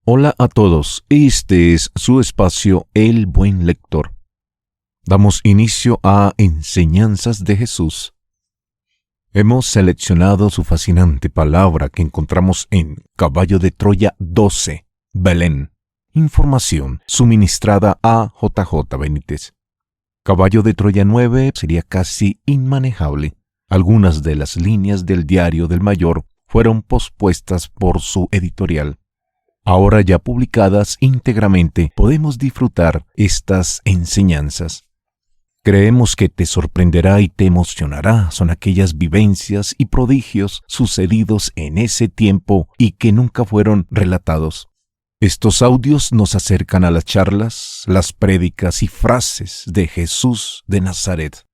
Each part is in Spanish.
Hola a todos, este es su espacio El Buen Lector. Damos inicio a Enseñanzas de Jesús. Hemos seleccionado su fascinante palabra que encontramos en Caballo de Troya 12, Belén. Información suministrada a JJ Benítez. Caballo de Troya 9 sería casi inmanejable. Algunas de las líneas del diario del mayor fueron pospuestas por su editorial. Ahora ya publicadas íntegramente, podemos disfrutar estas enseñanzas. Creemos que te sorprenderá y te emocionará. Son aquellas vivencias y prodigios sucedidos en ese tiempo y que nunca fueron relatados. Estos audios nos acercan a las charlas, las prédicas y frases de Jesús de Nazaret.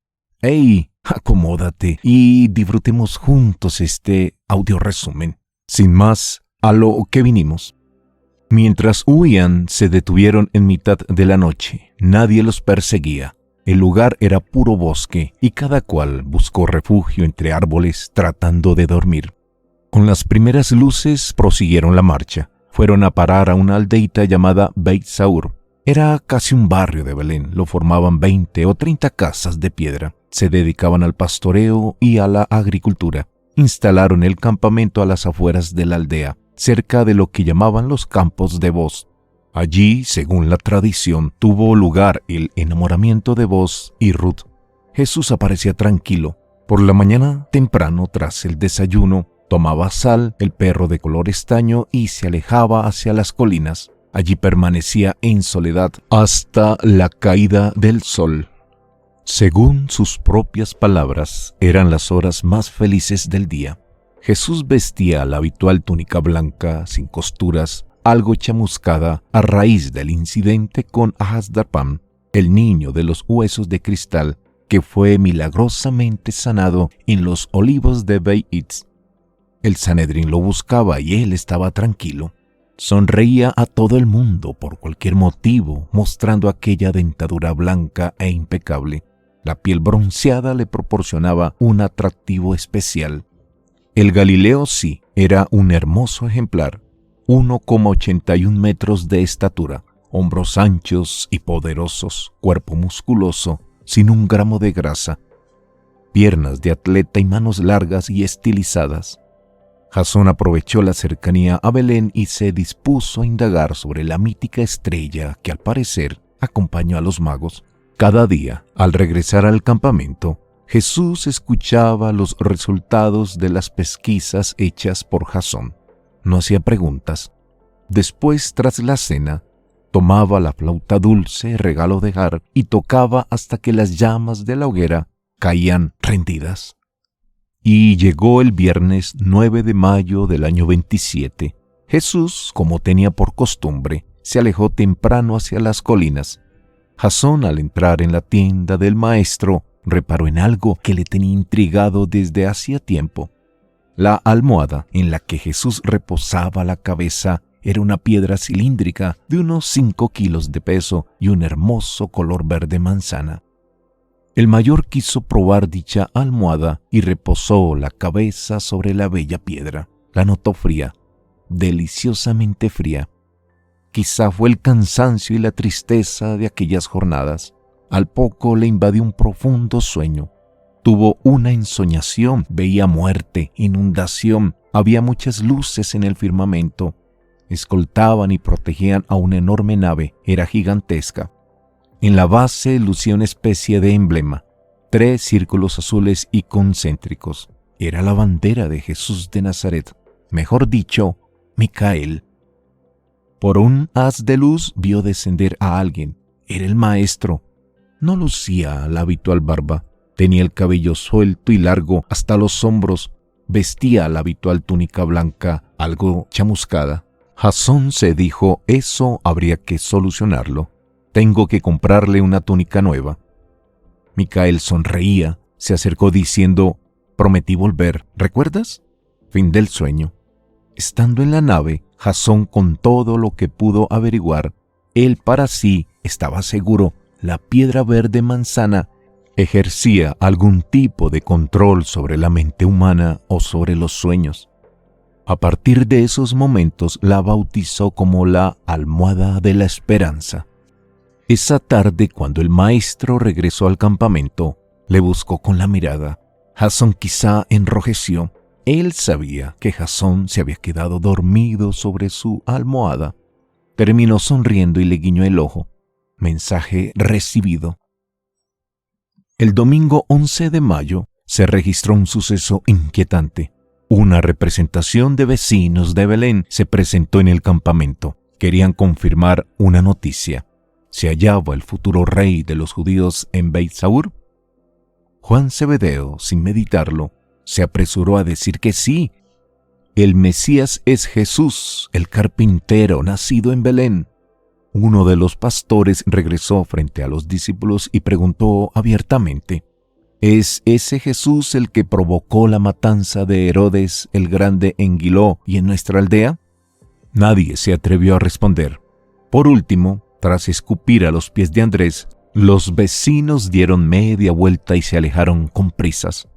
¡Hey! Acomódate y disfrutemos juntos este audio resumen. Sin más, a lo que vinimos. Mientras huían, se detuvieron en mitad de la noche. Nadie los perseguía. El lugar era puro bosque y cada cual buscó refugio entre árboles tratando de dormir. Con las primeras luces prosiguieron la marcha. Fueron a parar a una aldeita llamada Beit Saur. Era casi un barrio de Belén. Lo formaban 20 o 30 casas de piedra. Se dedicaban al pastoreo y a la agricultura. Instalaron el campamento a las afueras de la aldea, cerca de lo que llamaban los campos de Boz. Allí, según la tradición, tuvo lugar el enamoramiento de Boz y Ruth. Jesús aparecía tranquilo. Por la mañana, temprano, tras el desayuno, tomaba sal, el perro de color estaño, y se alejaba hacia las colinas. Allí permanecía en soledad hasta la caída del sol. Según sus propias palabras, eran las horas más felices del día. Jesús vestía la habitual túnica blanca, sin costuras, algo chamuscada a raíz del incidente con Ahasdarpam, el niño de los huesos de cristal, que fue milagrosamente sanado en los olivos de Beit. El Sanedrín lo buscaba y él estaba tranquilo. Sonreía a todo el mundo por cualquier motivo, mostrando aquella dentadura blanca e impecable. La piel bronceada le proporcionaba un atractivo especial. El Galileo sí, era un hermoso ejemplar, 1,81 metros de estatura, hombros anchos y poderosos, cuerpo musculoso, sin un gramo de grasa, piernas de atleta y manos largas y estilizadas. Jasón aprovechó la cercanía a Belén y se dispuso a indagar sobre la mítica estrella que al parecer acompañó a los magos. Cada día, al regresar al campamento, Jesús escuchaba los resultados de las pesquisas hechas por Jasón. No hacía preguntas. Después, tras la cena, tomaba la flauta dulce, regalo de Har, y tocaba hasta que las llamas de la hoguera caían rendidas. Y llegó el viernes 9 de mayo del año 27. Jesús, como tenía por costumbre, se alejó temprano hacia las colinas. Jasón, al entrar en la tienda del maestro, reparó en algo que le tenía intrigado desde hacía tiempo. La almohada en la que Jesús reposaba la cabeza era una piedra cilíndrica de unos 5 kilos de peso y un hermoso color verde manzana. El mayor quiso probar dicha almohada y reposó la cabeza sobre la bella piedra. La notó fría, deliciosamente fría. Quizá fue el cansancio y la tristeza de aquellas jornadas. Al poco le invadió un profundo sueño. Tuvo una ensoñación, veía muerte, inundación, había muchas luces en el firmamento. Escoltaban y protegían a una enorme nave, era gigantesca. En la base lucía una especie de emblema, 3 círculos azules y concéntricos. Era la bandera de Jesús de Nazaret, mejor dicho, Micael. Por un haz de luz vio descender a alguien. Era el maestro. No lucía la habitual barba. Tenía el cabello suelto y largo hasta los hombros. Vestía la habitual túnica blanca, algo chamuscada. Jasón se dijo, eso habría que solucionarlo. Tengo que comprarle una túnica nueva. Micael sonreía, se acercó diciendo, prometí volver, ¿recuerdas? Fin del sueño. Estando en la nave, Jasón, con todo lo que pudo averiguar, él para sí estaba seguro, la piedra verde manzana ejercía algún tipo de control sobre la mente humana o sobre los sueños. A partir de esos momentos la bautizó como la almohada de la esperanza. Esa tarde, cuando el maestro regresó al campamento, le buscó con la mirada. Jasón quizá enrojeció. Él sabía que Jasón se había quedado dormido sobre su almohada. Terminó sonriendo y le guiñó el ojo. Mensaje recibido. El domingo 11 de mayo se registró un suceso inquietante. Una representación de vecinos de Belén se presentó en el campamento. Querían confirmar una noticia. ¿Se hallaba el futuro rey de los judíos en Beit Saur? Juan Zebedeo, sin meditarlo, se apresuró a decir que sí. El Mesías es Jesús, el carpintero, nacido en Belén. Uno de los pastores regresó frente a los discípulos y preguntó abiertamente: ¿Es ese Jesús el que provocó la matanza de Herodes el Grande en Giló y en nuestra aldea? Nadie se atrevió a responder. Por último, tras escupir a los pies de Andrés, los vecinos dieron media vuelta y se alejaron con prisas.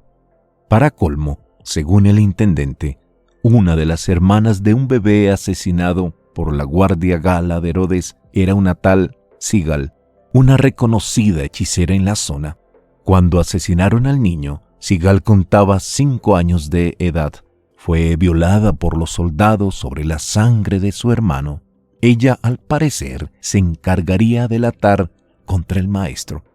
Para colmo, según el intendente, una de las hermanas de un bebé asesinado por la guardia gala de Herodes era una tal Sigal, una reconocida hechicera en la zona. Cuando asesinaron al niño, Sigal contaba 5 años de edad. Fue violada por los soldados sobre la sangre de su hermano. Ella, al parecer, se encargaría de delatar contra el maestro.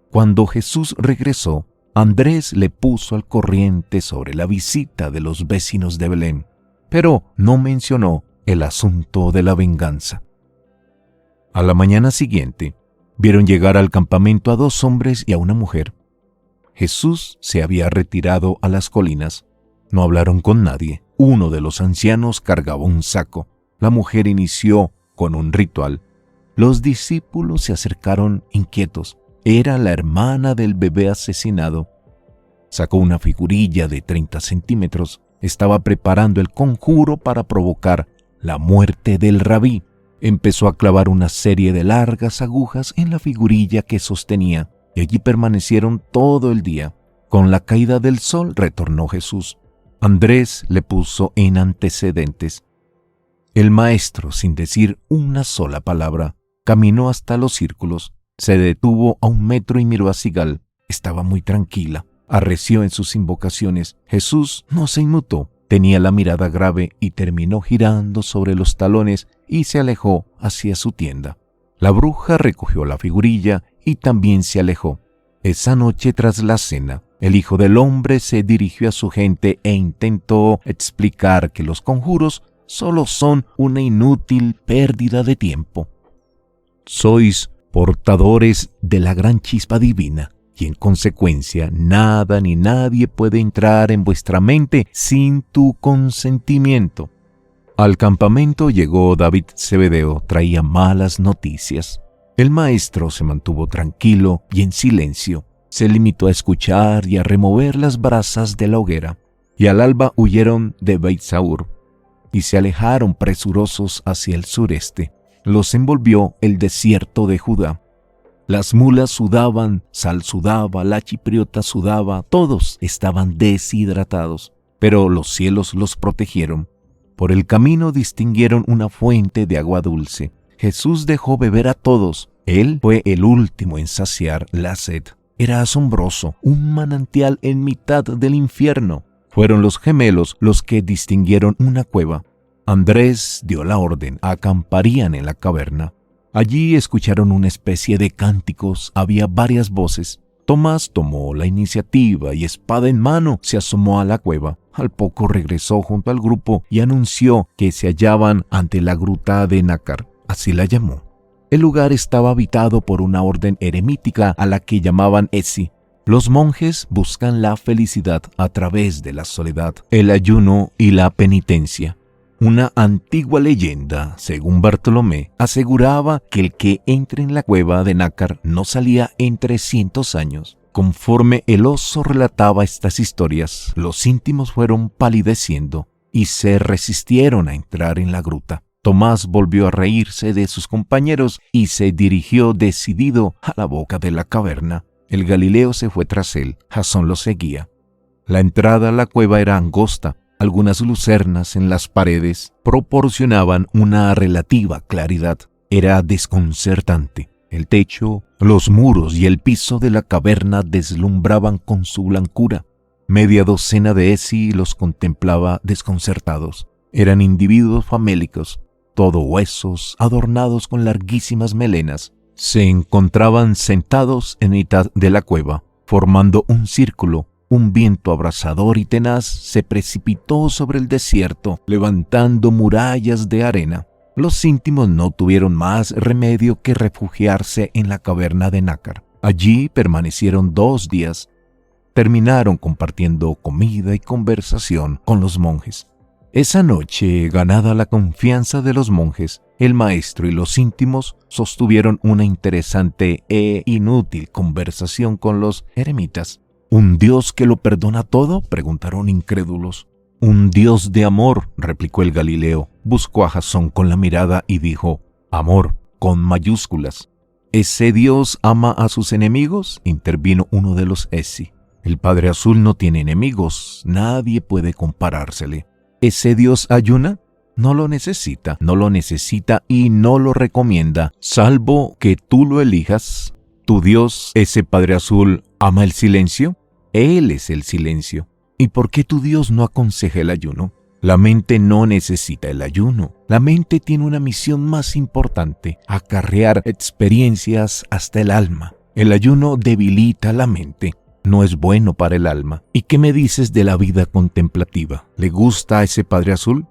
Cuando Jesús regresó, Andrés le puso al corriente sobre la visita de los vecinos de Belén, pero no mencionó el asunto de la venganza. A la mañana siguiente, vieron llegar al campamento a 2 hombres y a una mujer. Jesús se había retirado a las colinas. No hablaron con nadie. Uno de los ancianos cargaba un saco. La mujer inició con un ritual. Los discípulos se acercaron inquietos. Era la hermana del bebé asesinado. Sacó una figurilla de 30 centímetros. Estaba preparando el conjuro para provocar la muerte del rabí. Empezó a clavar una serie de largas agujas en la figurilla que sostenía, y allí permanecieron todo el día. Con la caída del sol retornó Jesús. Andrés le puso en antecedentes. El maestro, sin decir una sola palabra, caminó hasta los círculos, se detuvo a 1 metro y miró a Sigal. Estaba muy tranquila, arreció en sus invocaciones. Jesús no se inmutó, tenía la mirada grave y terminó girando sobre los talones y se alejó hacia su tienda. La bruja recogió la figurilla y también se alejó. Esa noche, tras la cena, el Hijo del Hombre se dirigió a su gente e intentó explicar que los conjuros solo son una inútil pérdida de tiempo. Sois portadores de la gran chispa divina y en consecuencia nada ni nadie puede entrar en vuestra mente sin tu consentimiento. Al campamento llegó David Zebedeo, traía malas noticias. El maestro se mantuvo tranquilo y en silencio. Se limitó a escuchar y a remover las brasas de la hoguera. Y al alba huyeron de Beit Saur y se alejaron presurosos hacia el sureste. Los envolvió el desierto de Judá. Las mulas sudaban, Sal sudaba, la chipriota sudaba, todos estaban deshidratados, pero los cielos los protegieron. Por el camino distinguieron una fuente de agua dulce. Jesús dejó beber a todos. Él fue el último en saciar la sed. Era asombroso, un manantial en mitad del infierno. Fueron los gemelos los que distinguieron una cueva. Andrés dio la orden, acamparían en la caverna. Allí escucharon una especie de cánticos, había varias voces. Tomás tomó la iniciativa y espada en mano se asomó a la cueva. Al poco regresó junto al grupo y anunció que se hallaban ante la gruta de Nácar, así la llamó. El lugar estaba habitado por una orden eremítica a la que llamaban Esi. Los monjes buscan la felicidad a través de la soledad, el ayuno y la penitencia. Una antigua leyenda, según Bartolomé, aseguraba que el que entre en la cueva de Nácar no salía en 300 años. Conforme el oso relataba estas historias, los íntimos fueron palideciendo y se resistieron a entrar en la gruta. Tomás volvió a reírse de sus compañeros y se dirigió decidido a la boca de la caverna. El Galileo se fue tras él, Jasón lo seguía. La entrada a la cueva era angosta. Algunas lucernas en las paredes proporcionaban una relativa claridad. Era desconcertante. El techo, los muros y el piso de la caverna deslumbraban con su blancura. Media docena de Esi los contemplaba desconcertados. Eran individuos famélicos, todo huesos, adornados con larguísimas melenas. Se encontraban sentados en mitad de la cueva, formando un círculo. Un viento abrasador y tenaz se precipitó sobre el desierto, levantando murallas de arena. Los íntimos no tuvieron más remedio que refugiarse en la caverna de Nácar. Allí permanecieron 2 días. Terminaron compartiendo comida y conversación con los monjes. Esa noche, ganada la confianza de los monjes, el maestro y los íntimos sostuvieron una interesante e inútil conversación con los eremitas. ¿Un Dios que lo perdona todo?, preguntaron incrédulos. Un Dios de amor, replicó el Galileo. Buscó a Jasón con la mirada y dijo, amor, con mayúsculas. ¿Ese Dios ama a sus enemigos?, intervino uno de los Esi. El Padre Azul no tiene enemigos, nadie puede comparársele. ¿Ese Dios ayuna? No lo necesita y no lo recomienda, salvo que tú lo elijas. ¿Tu Dios, ese Padre Azul, ama el silencio? Él es el silencio. ¿Y por qué tu Dios no aconseja el ayuno? La mente no necesita el ayuno. La mente tiene una misión más importante: acarrear experiencias hasta el alma. El ayuno debilita la mente. No es bueno para el alma. ¿Y qué me dices de la vida contemplativa? ¿Le gusta a ese Padre Azul?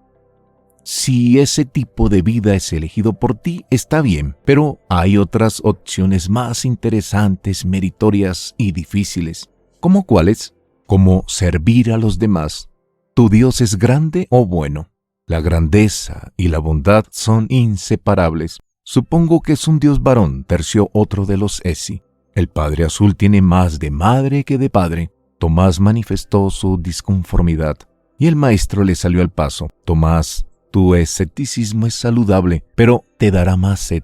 Si ese tipo de vida es elegido por ti, está bien, pero hay otras opciones más interesantes, meritorias y difíciles. ¿Cómo cuáles? Como servir a los demás. ¿Tu Dios es grande o bueno? La grandeza y la bondad son inseparables. Supongo que es un Dios varón, terció otro de los Esi. El Padre Azul tiene más de madre que de padre. Tomás manifestó su disconformidad y el maestro le salió al paso. Tomás, tu escepticismo es saludable, pero te dará más sed.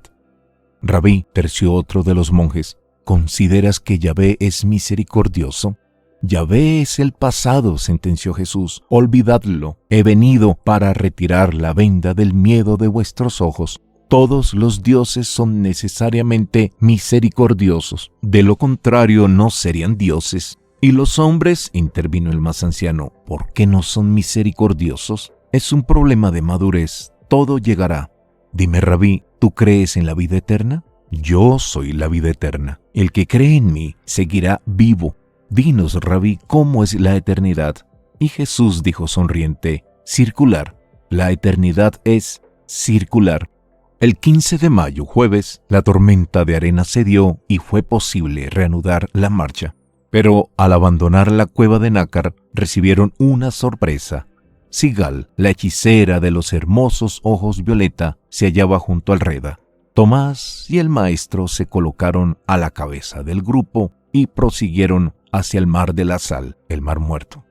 Rabí, terció otro de los monjes, ¿consideras que Yahvé es misericordioso? Yahvé es el pasado, sentenció Jesús. Olvidadlo. He venido para retirar la venda del miedo de vuestros ojos. Todos los dioses son necesariamente misericordiosos. De lo contrario, no serían dioses. ¿Y los hombres?, intervino el más anciano, ¿por qué no son misericordiosos? Es un problema de madurez. Todo llegará. Dime, Rabí, ¿tú crees en la vida eterna? Yo soy la vida eterna. El que cree en mí seguirá vivo. Dinos, Rabí, ¿cómo es la eternidad? Y Jesús dijo sonriente, circular. La eternidad es circular. El 15 de mayo, jueves, la tormenta de arena cedió y fue posible reanudar la marcha. Pero al abandonar la cueva de Nácar, recibieron una sorpresa. Sigal, la hechicera de los hermosos ojos violeta, se hallaba junto al Reda. Tomás y el maestro se colocaron a la cabeza del grupo y prosiguieron hacia el mar de la sal, el mar muerto.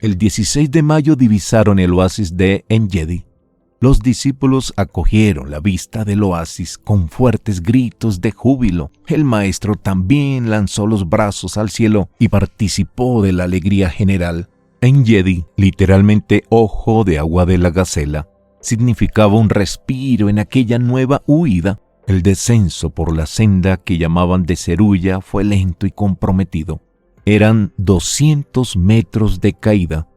El 16 de mayo divisaron el oasis de En-Gedi. Los discípulos acogieron la vista del oasis con fuertes gritos de júbilo. El maestro también lanzó los brazos al cielo y participó de la alegría general. En-Gedi, literalmente ojo de agua de la gacela, significaba un respiro en aquella nueva huida. El descenso por la senda que llamaban de Cerulla fue lento y comprometido. Eran 200 metros de caída.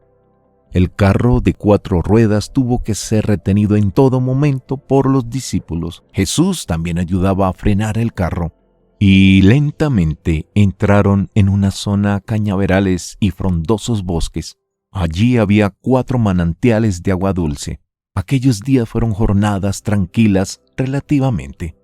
El carro de 4 ruedas tuvo que ser retenido en todo momento por los discípulos. Jesús también ayudaba a frenar el carro. Y lentamente entraron en una zona cañaverales y frondosos bosques. Allí había 4 manantiales de agua dulce. Aquellos días fueron jornadas tranquilas relativamente.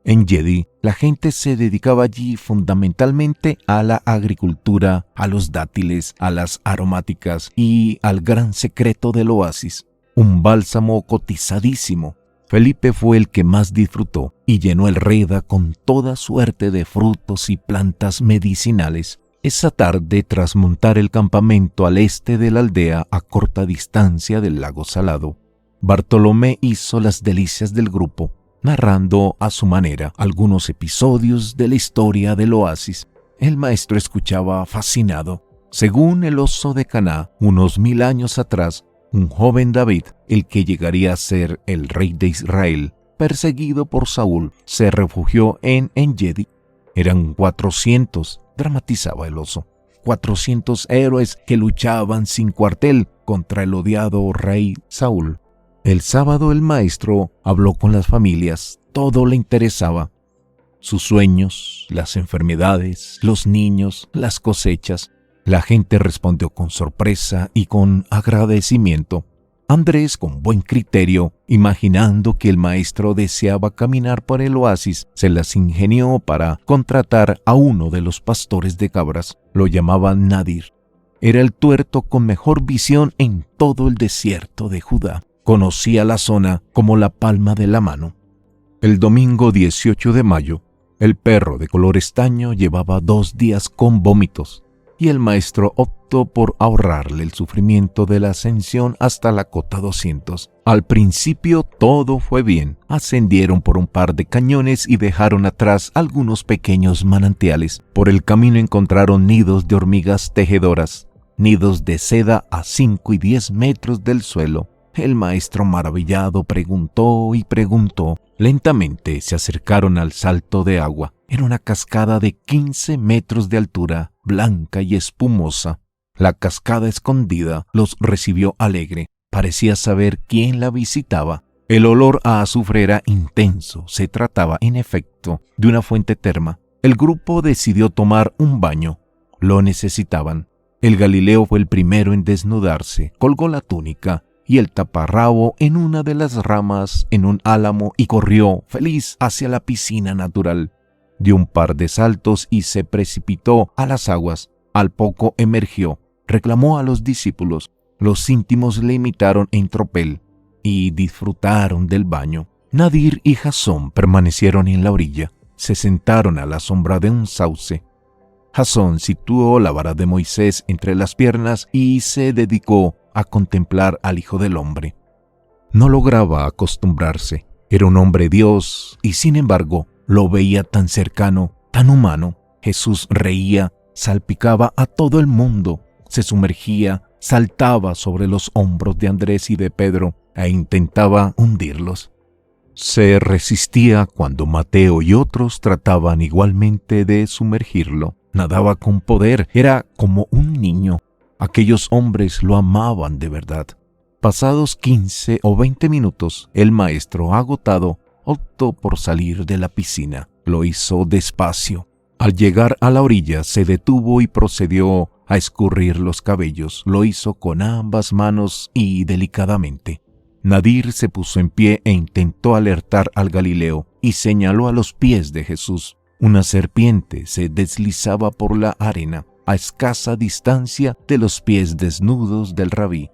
En-Gedi, la gente se dedicaba allí fundamentalmente a la agricultura, a los dátiles, a las aromáticas y al gran secreto del oasis, un bálsamo cotizadísimo. Felipe fue el que más disfrutó y llenó el Reda con toda suerte de frutos y plantas medicinales. Esa tarde, tras montar el campamento al este de la aldea a corta distancia del lago Salado, Bartolomé hizo las delicias del grupo, narrando a su manera algunos episodios de la historia del oasis. El maestro escuchaba fascinado. Según el oso de Caná, unos 1000 años atrás, un joven David, el que llegaría a ser el rey de Israel, perseguido por Saúl, se refugió en En-Gedi. Eran 400, dramatizaba el oso, 400 héroes que luchaban sin cuartel contra el odiado rey Saúl. El sábado el maestro habló con las familias, todo le interesaba. Sus sueños, las enfermedades, los niños, las cosechas. La gente respondió con sorpresa y con agradecimiento. Andrés, con buen criterio, imaginando que el maestro deseaba caminar por el oasis, se las ingenió para contratar a uno de los pastores de cabras. Lo llamaban Nadir. Era el tuerto con mejor visión en todo el desierto de Judá. Conocía la zona como la palma de la mano. El domingo 18 de mayo, el perro de color estaño llevaba 2 días con vómitos, y el maestro optó por ahorrarle el sufrimiento de la ascensión hasta la cota 200. Al principio todo fue bien. Ascendieron por un par de cañones y dejaron atrás algunos pequeños manantiales. Por el camino encontraron nidos de hormigas tejedoras, nidos de seda a 5 y 10 metros del suelo. El maestro maravillado preguntó y preguntó. Lentamente se acercaron al salto de agua. Era una cascada de 15 metros de altura, blanca y espumosa. La cascada escondida los recibió alegre. Parecía saber quién la visitaba. El olor a azufre era intenso. Se trataba, en efecto, de una fuente terma. El grupo decidió tomar un baño. Lo necesitaban. El Galileo fue el primero en desnudarse. Colgó la túnica y el taparrabo en una de las ramas en un álamo y corrió, feliz, hacia la piscina natural. Dio un par de saltos y se precipitó a las aguas. Al poco emergió, reclamó a los discípulos. Los íntimos le imitaron en tropel y disfrutaron del baño. Nadir y Jasón permanecieron en la orilla. Se sentaron a la sombra de un sauce. Jasón situó la vara de Moisés entre las piernas y se dedicó a contemplar al Hijo del Hombre. No lograba acostumbrarse. Era un hombre Dios y sin embargo lo veía tan cercano, tan humano. Jesús reía, salpicaba a todo el mundo, se sumergía, saltaba sobre los hombros de Andrés y de Pedro e intentaba hundirlos. Se resistía cuando Mateo y otros trataban igualmente de sumergirlo. Nadaba con poder, era como un niño. Aquellos hombres lo amaban de verdad. Pasados 15 o 20 minutos, el maestro, agotado, optó por salir de la piscina. Lo hizo despacio. Al llegar a la orilla, se detuvo y procedió a escurrir los cabellos. Lo hizo con ambas manos y delicadamente. Nadir se puso en pie e intentó alertar al Galileo y señaló a los pies de Jesús. Una serpiente se deslizaba por la arena a escasa distancia de los pies desnudos del rabí.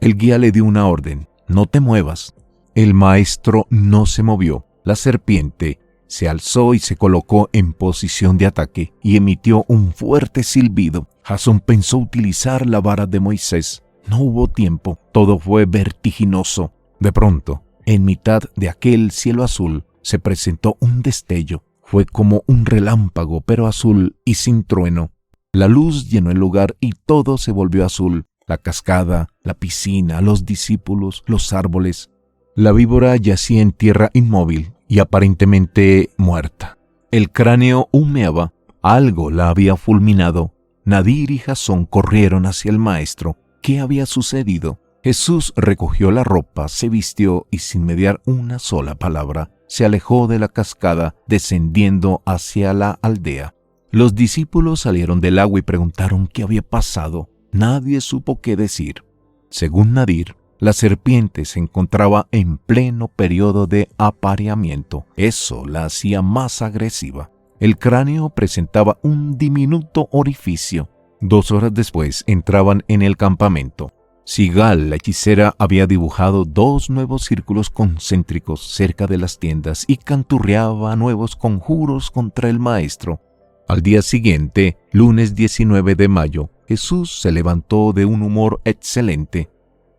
El guía le dio una orden: no te muevas. El maestro no se movió. La serpiente se alzó y se colocó en posición de ataque y emitió un fuerte silbido. Jasón pensó utilizar la vara de Moisés. No hubo tiempo. Todo fue vertiginoso. De pronto, en mitad de aquel cielo azul, se presentó un destello. Fue como un relámpago, pero azul y sin trueno. La luz llenó el lugar y todo se volvió azul. La cascada, la piscina, los discípulos, los árboles. La víbora yacía en tierra inmóvil y aparentemente muerta. El cráneo humeaba. Algo la había fulminado. Nadir y Jasón corrieron hacia el maestro. ¿Qué había sucedido? Jesús recogió la ropa, se vistió y sin mediar una sola palabra, se alejó de la cascada, descendiendo hacia la aldea. Los discípulos salieron del agua y preguntaron qué había pasado. Nadie supo qué decir. Según Nadir, la serpiente se encontraba en pleno periodo de apareamiento. Eso la hacía más agresiva. El cráneo presentaba un diminuto orificio. 2 horas después entraban en el campamento. Sigal, la hechicera, había dibujado 2 nuevos círculos concéntricos cerca de las tiendas y canturreaba nuevos conjuros contra el maestro. Al día siguiente, lunes 19 de mayo, Jesús se levantó de un humor excelente.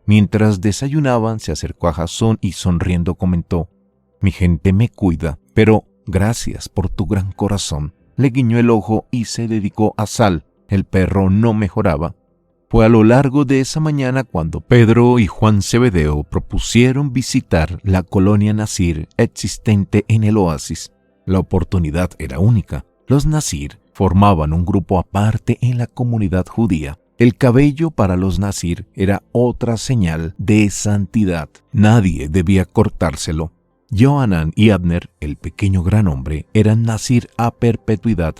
Mientras desayunaban, se acercó a Jasón y sonriendo comentó: «Mi gente me cuida, pero gracias por tu gran corazón». Le guiñó el ojo y se dedicó a Sal, El perro no mejoraba. Fue a lo largo de esa mañana cuando Pedro y Juan Zebedeo propusieron visitar la colonia Nazir existente en el oasis. La oportunidad era única. Los Nazir formaban un grupo aparte en la comunidad judía. El cabello para los Nazir era otra señal de santidad. Nadie debía cortárselo. Johanan y Abner, el pequeño gran hombre, eran Nazir a perpetuidad.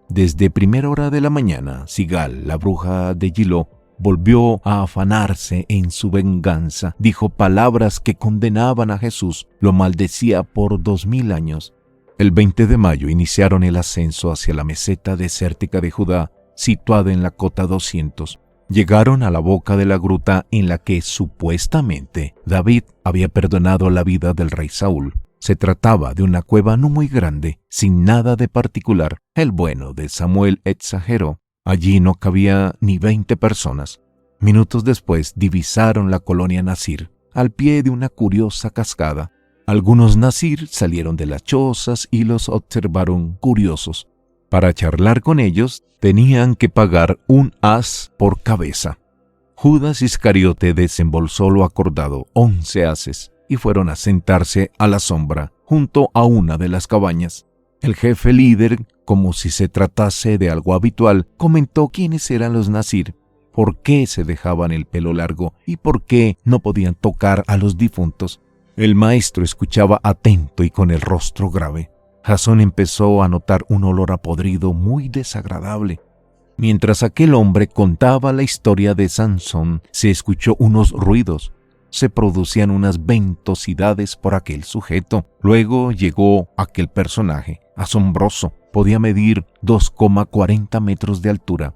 Desde primera hora de la mañana, Sigal, la bruja de Gilo, volvió a afanarse en su venganza. Dijo palabras que condenaban a Jesús, lo maldecía por 2000 años. El 20 de mayo iniciaron el ascenso hacia la meseta desértica de Judá, situada en la cota 200. Llegaron a la boca de la gruta en la que supuestamente David había perdonado la vida del rey Saúl. Se trataba de una cueva no muy grande, sin nada de particular. El bueno de Samuel exageró. Allí no cabía ni 20 personas. Minutos después divisaron la colonia Nazir, al pie de una curiosa cascada. Algunos Nazir salieron de las chozas y los observaron curiosos. Para charlar con ellos, tenían que pagar un as por cabeza. Judas Iscariote desembolsó lo acordado, 11 ases, y fueron a sentarse a la sombra, junto a una de las cabañas. El jefe líder, como si se tratase de algo habitual, comentó quiénes eran los Nazir, por qué se dejaban el pelo largo y por qué no podían tocar a los difuntos. El maestro escuchaba atento y con el rostro grave. Jasón empezó a notar un olor a podrido muy desagradable. Mientras aquel hombre contaba la historia de Sansón, se escuchó unos ruidos. Se producían unas ventosidades por aquel sujeto. Luego llegó aquel personaje, asombroso. Podía medir 2,40 metros de altura.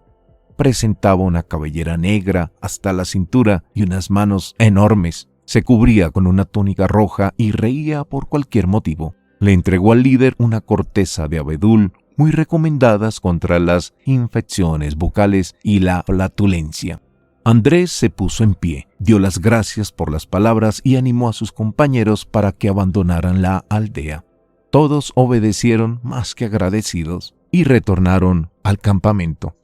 Presentaba una cabellera negra hasta la cintura y unas manos enormes. Se cubría con una túnica roja y reía por cualquier motivo. Le entregó al líder una corteza de abedul muy recomendadas contra las infecciones bucales y la flatulencia. Andrés se puso en pie, dio las gracias por las palabras y animó a sus compañeros para que abandonaran la aldea. Todos obedecieron más que agradecidos y retornaron al campamento.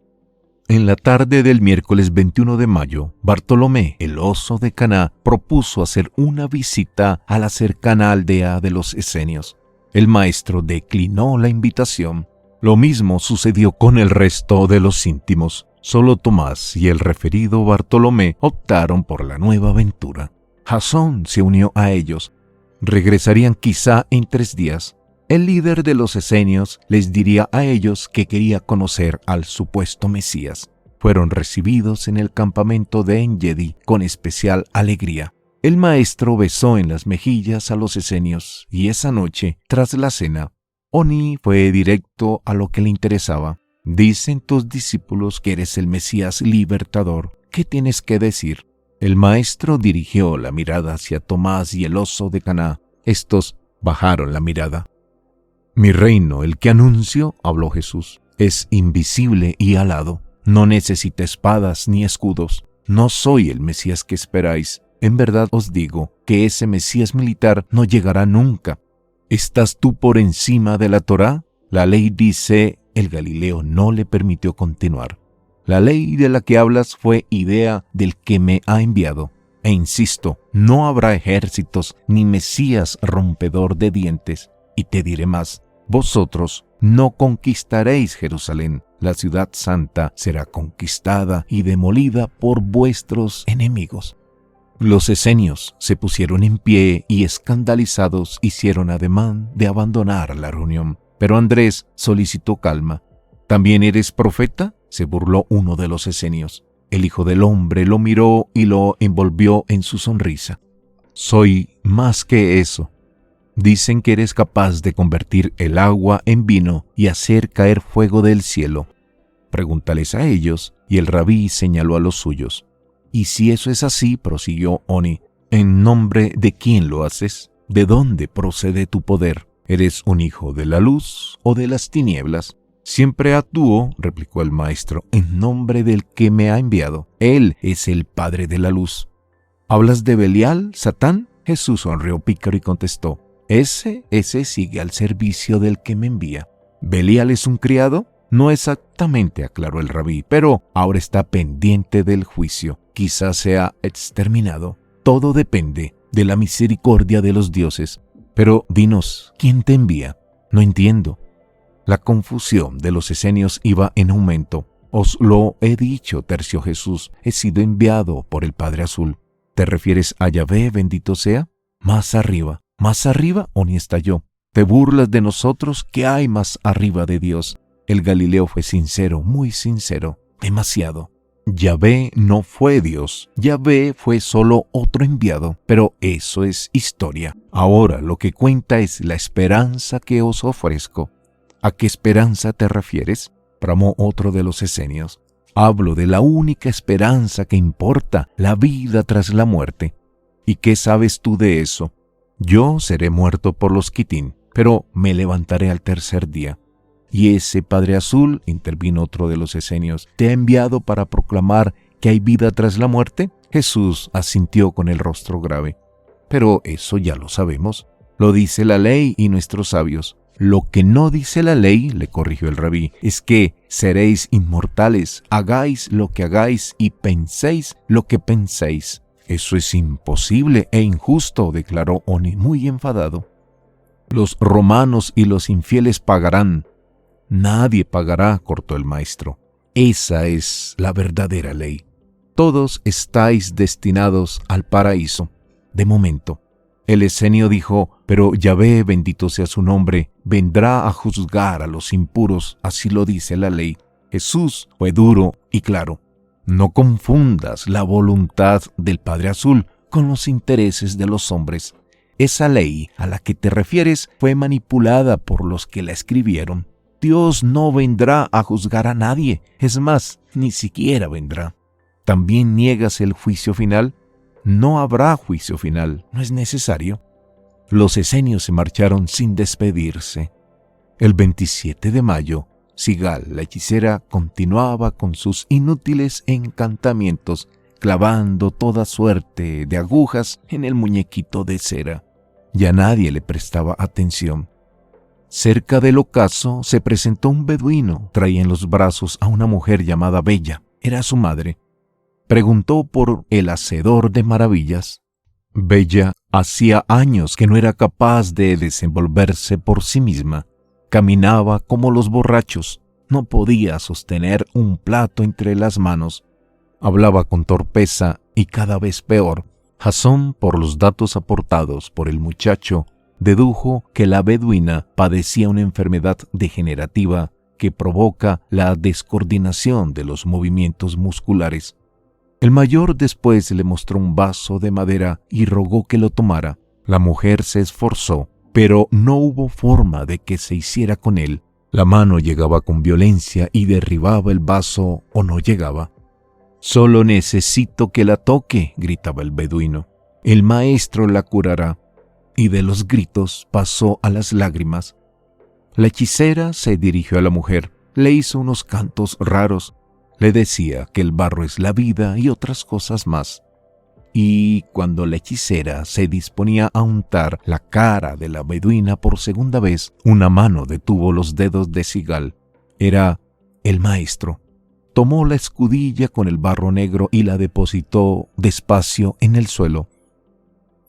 En la tarde del miércoles 21 de mayo, Bartolomé, el oso de Caná, propuso hacer una visita a la cercana aldea de los esenios. El maestro declinó la invitación. Lo mismo sucedió con el resto de los íntimos. Solo Tomás y el referido Bartolomé optaron por la nueva aventura. Jasón se unió a ellos. Regresarían quizá en 3 días. El líder de los esenios les diría a ellos que quería conocer al supuesto Mesías. Fueron recibidos en el campamento de En-Gedi con especial alegría. El maestro besó en las mejillas a los esenios y esa noche, tras la cena, Oni fue directo a lo que le interesaba. Dicen tus discípulos que eres el Mesías libertador. ¿Qué tienes que decir? El maestro dirigió la mirada hacia Tomás y el oso de Caná. Estos bajaron la mirada. Mi reino, el que anuncio, habló Jesús, es invisible y alado. No necesita espadas ni escudos. No soy el Mesías que esperáis. En verdad os digo que ese Mesías militar no llegará nunca. ¿Estás tú por encima de la Torá? La ley dice. El Galileo no le permitió continuar. La ley de la que hablas fue idea del que me ha enviado. E insisto, no habrá ejércitos ni Mesías rompedor de dientes. Y te diré más, vosotros no conquistaréis Jerusalén. La ciudad santa será conquistada y demolida por vuestros enemigos. Los esenios se pusieron en pie y escandalizados hicieron ademán de abandonar la reunión. Pero Andrés solicitó calma. ¿También eres profeta?, se burló uno de los esenios. El Hijo del Hombre lo miró y lo envolvió en su sonrisa. Soy más que eso. Dicen que eres capaz de convertir el agua en vino y hacer caer fuego del cielo. Pregúntales a ellos, y el rabí señaló a los suyos. Y si eso es así, prosiguió Oni, ¿en nombre de quién lo haces? ¿De dónde procede tu poder? ¿Eres un hijo de la luz o de las tinieblas? Siempre actúo, replicó el maestro, en nombre del que me ha enviado. Él es el Padre de la luz. ¿Hablas de Belial, Satán? Jesús sonrió pícaro y contestó, Ese sigue al servicio del que me envía. ¿Belial es un criado? No exactamente, aclaró el rabí, pero ahora está pendiente del juicio. Quizás sea exterminado. Todo depende de la misericordia de los dioses. Pero dinos, ¿quién te envía? No entiendo. La confusión de los esenios iba en aumento. Os lo he dicho, terció Jesús, he sido enviado por el Padre Azul. ¿Te refieres a Yahvé, bendito sea? Más arriba o ni está yo. ¿Te burlas de nosotros? ¿Qué hay más arriba de Dios? El Galileo fue sincero, muy sincero, demasiado. Yahvé no fue Dios, Yahvé fue solo otro enviado, pero eso es historia. Ahora lo que cuenta es la esperanza que os ofrezco. ¿A qué esperanza te refieres?, bramó otro de los esenios. Hablo de la única esperanza que importa, la vida tras la muerte. ¿Y qué sabes tú de eso? Yo seré muerto por los quitín, pero me levantaré al tercer día. ¿Y ese Padre Azul?, intervino otro de los esenios, ¿te ha enviado para proclamar que hay vida tras la muerte? Jesús asintió con el rostro grave. Pero eso ya lo sabemos. Lo dice la ley y nuestros sabios. Lo que no dice la ley, le corrigió el rabí, es que seréis inmortales, hagáis lo que hagáis y penséis lo que penséis. Eso es imposible e injusto, declaró Oni muy enfadado. Los romanos y los infieles pagarán. Nadie pagará, cortó el maestro. Esa es la verdadera ley. Todos estáis destinados al paraíso, de momento. El esenio dijo, pero Yahvé, bendito sea su nombre, vendrá a juzgar a los impuros, así lo dice la ley. Jesús fue duro y claro. No confundas la voluntad del Padre Azul con los intereses de los hombres. Esa ley a la que te refieres fue manipulada por los que la escribieron. Dios no vendrá a juzgar a nadie, es más, ni siquiera vendrá. ¿También niegas el juicio final? No habrá juicio final, no es necesario. Los esenios se marcharon sin despedirse. El 27 de mayo, Sigal, la hechicera, continuaba con sus inútiles encantamientos, clavando toda suerte de agujas en el muñequito de cera. Ya nadie le prestaba atención. Cerca del ocaso se presentó un beduino. Traía en los brazos a una mujer llamada Bella. Era su madre. Preguntó por el hacedor de maravillas. Bella hacía años que no era capaz de desenvolverse por sí misma. Caminaba como los borrachos. No podía sostener un plato entre las manos. Hablaba con torpeza y cada vez peor. Jasón, por los datos aportados por el muchacho, dedujo que la beduina padecía una enfermedad degenerativa que provoca la descoordinación de los movimientos musculares. El mayor después le mostró un vaso de madera y rogó que lo tomara. La mujer se esforzó, pero no hubo forma de que se hiciera con él. La mano llegaba con violencia y derribaba el vaso o no llegaba. «Solo necesito que la toque», gritaba el beduino. «El maestro la curará». Y de los gritos pasó a las lágrimas. La hechicera se dirigió a la mujer, le hizo unos cantos raros, le decía que el barro es la vida y otras cosas más. Y cuando la hechicera se disponía a untar la cara de la beduina por segunda vez, una mano detuvo los dedos de Sigal. Era el maestro. Tomó la escudilla con el barro negro y la depositó despacio en el suelo.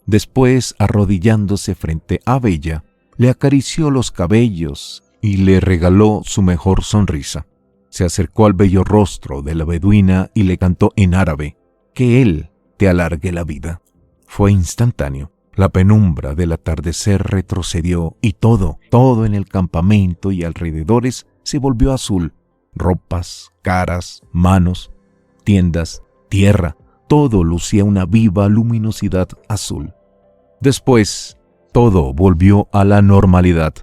Después, arrodillándose frente a Bella, le acarició los cabellos y le regaló su mejor sonrisa. Se acercó al bello rostro de la beduina y le cantó en árabe, «Que él te alargue la vida». Fue instantáneo. La penumbra del atardecer retrocedió y todo en el campamento y alrededores se volvió azul. Ropas, caras, manos, tiendas, tierra, todo lucía una viva luminosidad azul. Después, todo volvió a la normalidad.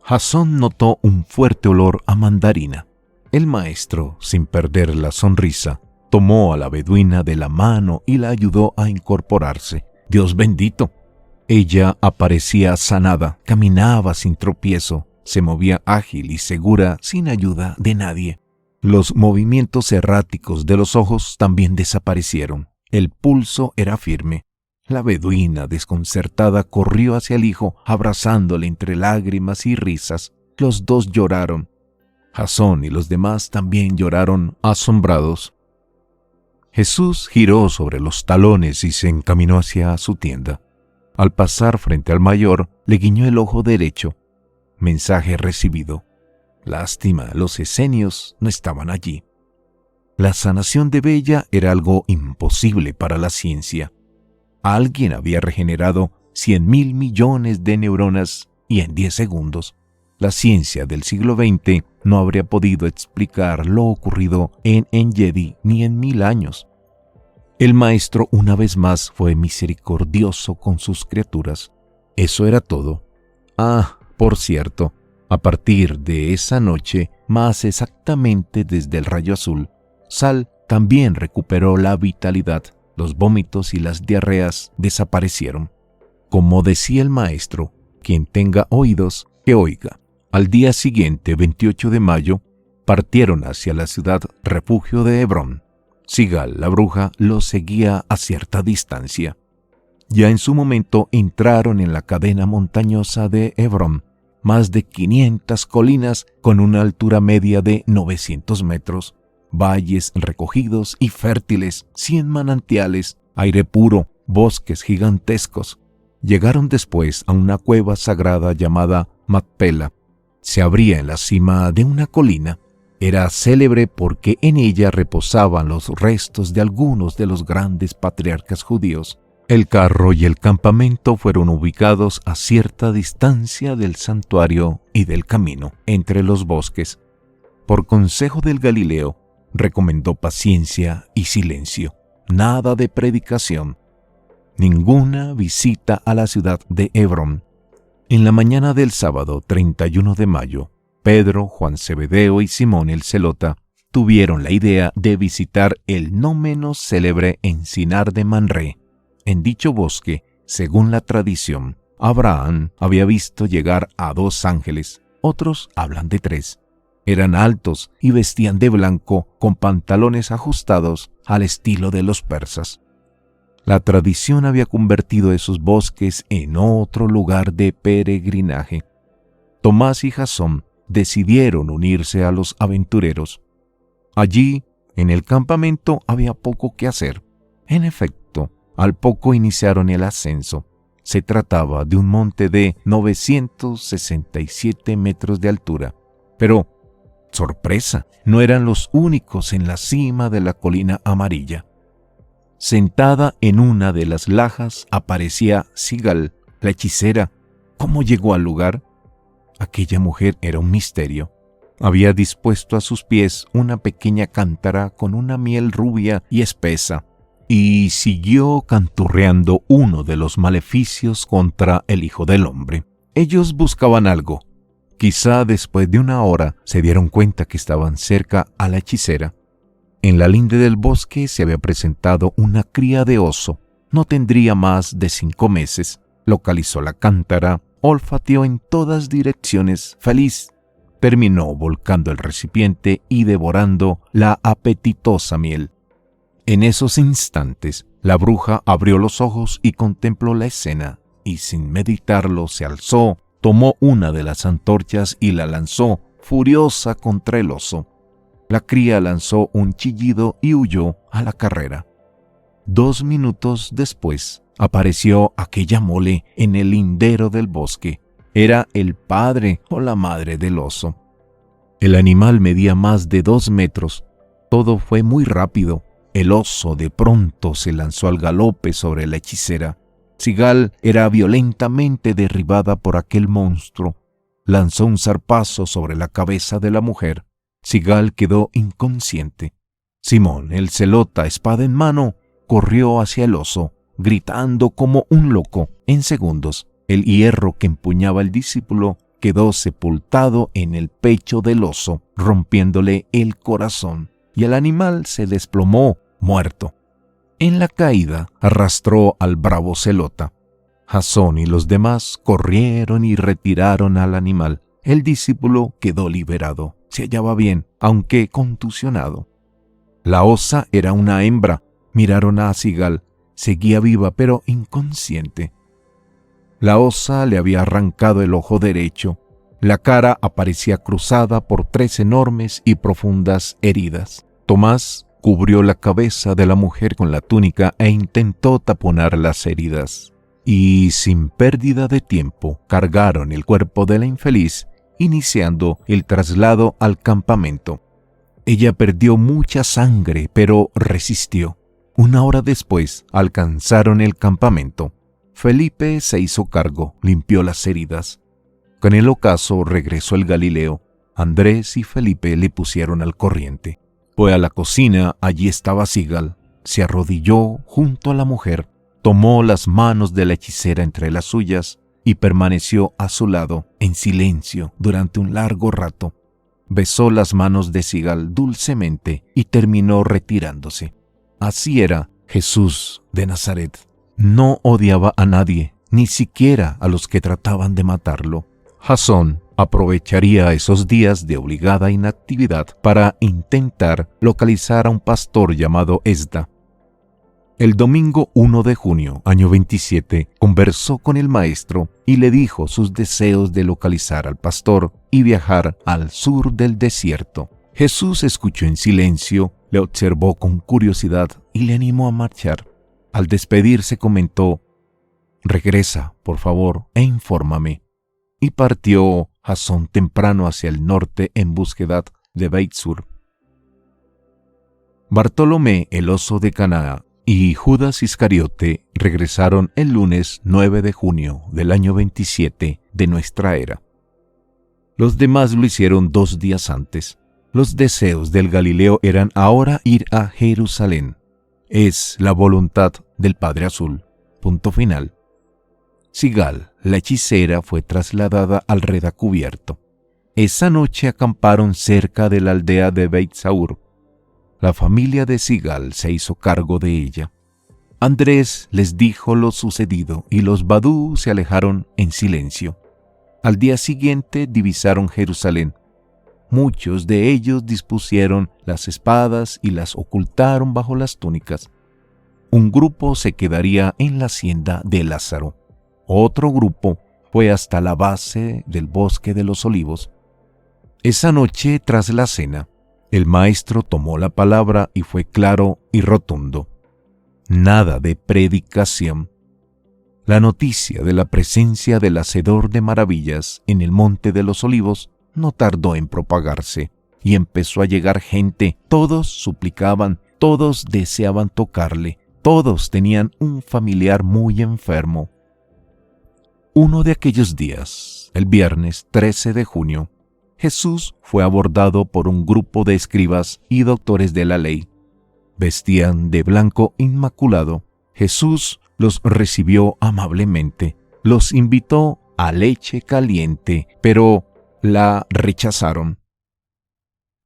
Jasón notó un fuerte olor a mandarina. El maestro, sin perder la sonrisa, tomó a la beduina de la mano y la ayudó a incorporarse. Dios bendito. Ella aparecía sanada, caminaba sin tropiezo, se movía ágil y segura sin ayuda de nadie. Los movimientos erráticos de los ojos también desaparecieron. El pulso era firme. La beduina, desconcertada, corrió hacia el hijo, abrazándole entre lágrimas y risas. Los dos lloraron. Jasón y los demás también lloraron asombrados. Jesús giró sobre los talones y se encaminó hacia su tienda. Al pasar frente al mayor, le guiñó el ojo derecho. Mensaje recibido. Lástima, los esenios no estaban allí. La sanación de Bella era algo imposible para la ciencia. Alguien había regenerado 100.000 millones de neuronas y en 10 segundos. La ciencia del siglo XX no habría podido explicar lo ocurrido en Engedi ni en 1000 años. El maestro una vez más fue misericordioso con sus criaturas. Eso era todo. Por cierto, a partir de esa noche, más exactamente desde el rayo azul, Sal también recuperó la vitalidad. Los vómitos y las diarreas desaparecieron. Como decía el maestro, quien tenga oídos, que oiga. Al día siguiente, 28 de mayo, partieron hacia la ciudad refugio de Hebrón. Sigal, la bruja, los seguía a cierta distancia. Ya en su momento entraron en la cadena montañosa de Hebrón, más de 500 colinas con una altura media de 900 metros, valles recogidos y fértiles, 100 manantiales, aire puro, bosques gigantescos. Llegaron después a una cueva sagrada llamada Macpela. Se abría en la cima de una colina. Era célebre porque en ella reposaban los restos de algunos de los grandes patriarcas judíos. El carro y el campamento fueron ubicados a cierta distancia del santuario y del camino, entre los bosques. Por consejo del Galileo, recomendó paciencia y silencio. Nada de predicación. Ninguna visita a la ciudad de Hebrón. En la mañana del sábado 31 de mayo, Pedro, Juan Zebedeo y Simón el Zelota tuvieron la idea de visitar el no menos célebre encinar de Manré. En dicho bosque, según la tradición, Abraham había visto llegar a 2 ángeles, otros hablan de 3. Eran altos y vestían de blanco con pantalones ajustados al estilo de los persas. La tradición había convertido esos bosques en otro lugar de peregrinaje. Tomás y Jasón decidieron unirse a los aventureros. Allí, en el campamento, había poco que hacer. En efecto, al poco iniciaron el ascenso. Se trataba de un monte de 967 metros de altura. Pero, sorpresa, no eran los únicos en la cima de la colina amarilla. Sentada en una de las lajas aparecía Sigal, la hechicera. ¿Cómo llegó al lugar? Aquella mujer era un misterio. Había dispuesto a sus pies una pequeña cántara con una miel rubia y espesa, y siguió canturreando uno de los maleficios contra el Hijo del Hombre. Ellos buscaban algo. Quizá después de una hora se dieron cuenta que estaban cerca a la hechicera. En la linde del bosque se había presentado una cría de oso. No tendría más de 5 meses. Localizó la cántara, olfateó en todas direcciones, feliz. Terminó volcando el recipiente y devorando la apetitosa miel. En esos instantes, la bruja abrió los ojos y contempló la escena, y sin meditarlo se alzó, tomó una de las antorchas y la lanzó, furiosa contra el oso. La cría lanzó un chillido y huyó a la carrera. 2 minutos después, apareció aquella mole en el lindero del bosque. Era el padre o la madre del oso. El animal medía más de 2 metros. Todo fue muy rápido. El oso de pronto se lanzó al galope sobre la hechicera. Sigal era violentamente derribada por aquel monstruo. Lanzó un zarpazo sobre la cabeza de la mujer. Sigal quedó inconsciente. Simón, el Zelota, espada en mano, corrió hacia el oso, gritando como un loco. En segundos, el hierro que empuñaba el discípulo quedó sepultado en el pecho del oso, rompiéndole el corazón, y el animal se desplomó, muerto. En la caída, arrastró al bravo Zelota. Jasón y los demás corrieron y retiraron al animal. El discípulo quedó liberado. Se hallaba bien, aunque contusionado. La osa era una hembra. Miraron a Sigal. Seguía viva, pero inconsciente. La osa le había arrancado el ojo derecho. La cara aparecía cruzada por 3 enormes y profundas heridas. Tomás cubrió la cabeza de la mujer con la túnica e intentó taponar las heridas. Y sin pérdida de tiempo, cargaron el cuerpo de la infeliz, iniciando el traslado al campamento. Ella perdió mucha sangre, pero resistió. 1 hora después, alcanzaron el campamento. Felipe se hizo cargo, limpió las heridas. Con el ocaso regresó el Galileo. Andrés y Felipe le pusieron al corriente. Fue a la cocina, allí estaba Sigal. Se arrodilló junto a la mujer, tomó las manos de la hechicera entre las suyas y permaneció a su lado, en silencio, durante un largo rato. Besó las manos de Sigal dulcemente y terminó retirándose. Así era Jesús de Nazaret. No odiaba a nadie, ni siquiera a los que trataban de matarlo. Jasón aprovecharía esos días de obligada inactividad para intentar localizar a un pastor llamado Esda. El domingo 1 de junio, año 27, conversó con el maestro y le dijo sus deseos de localizar al pastor y viajar al sur del desierto. Jesús escuchó en silencio, le observó con curiosidad y le animó a marchar. Al despedirse comentó: «Regresa, por favor, e infórmame». Y partió Jasón temprano hacia el norte en búsqueda de Beit-Sur. Bartolomé, el oso de Canaá, y Judas Iscariote regresaron el lunes 9 de junio del año 27 de nuestra era. Los demás lo hicieron 2 días antes. Los deseos del Galileo eran ahora ir a Jerusalén. Es la voluntad del Padre Azul. Punto final. Sigal, la hechicera, fue trasladada al redacubierto. Esa noche acamparon cerca de la aldea de Beit-Saur. La familia de Sigal se hizo cargo de ella. Andrés les dijo lo sucedido y los badú se alejaron en silencio. Al día siguiente divisaron Jerusalén. Muchos de ellos dispusieron las espadas y las ocultaron bajo las túnicas. Un grupo se quedaría en la hacienda de Lázaro. Otro grupo fue hasta la base del bosque de los olivos. Esa noche, tras la cena, el maestro tomó la palabra y fue claro y rotundo. Nada de predicación. La noticia de la presencia del Hacedor de maravillas en el monte de los olivos no tardó en propagarse y empezó a llegar gente. Todos suplicaban, todos deseaban tocarle, todos tenían un familiar muy enfermo. Uno de aquellos días, el viernes 13 de junio, Jesús fue abordado por un grupo de escribas y doctores de la ley. Vestían de blanco inmaculado. Jesús los recibió amablemente, los invitó a leche caliente, pero la rechazaron.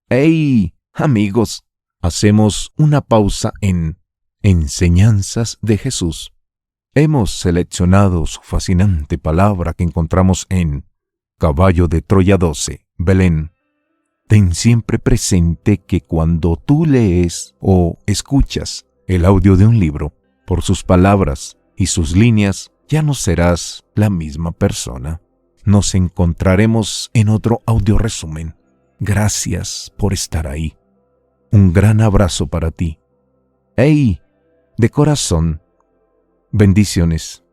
¡Hey, amigos! Hacemos una pausa en Enseñanzas de Jesús. Hemos seleccionado su fascinante palabra que encontramos en Caballo de Troya 12, Belén. Ten siempre presente que cuando tú lees o escuchas el audio de un libro, por sus palabras y sus líneas, ya no serás la misma persona. Nos encontraremos en otro audio resumen. Gracias por estar ahí. Un gran abrazo para ti. ¡Hey! De corazón. Bendiciones.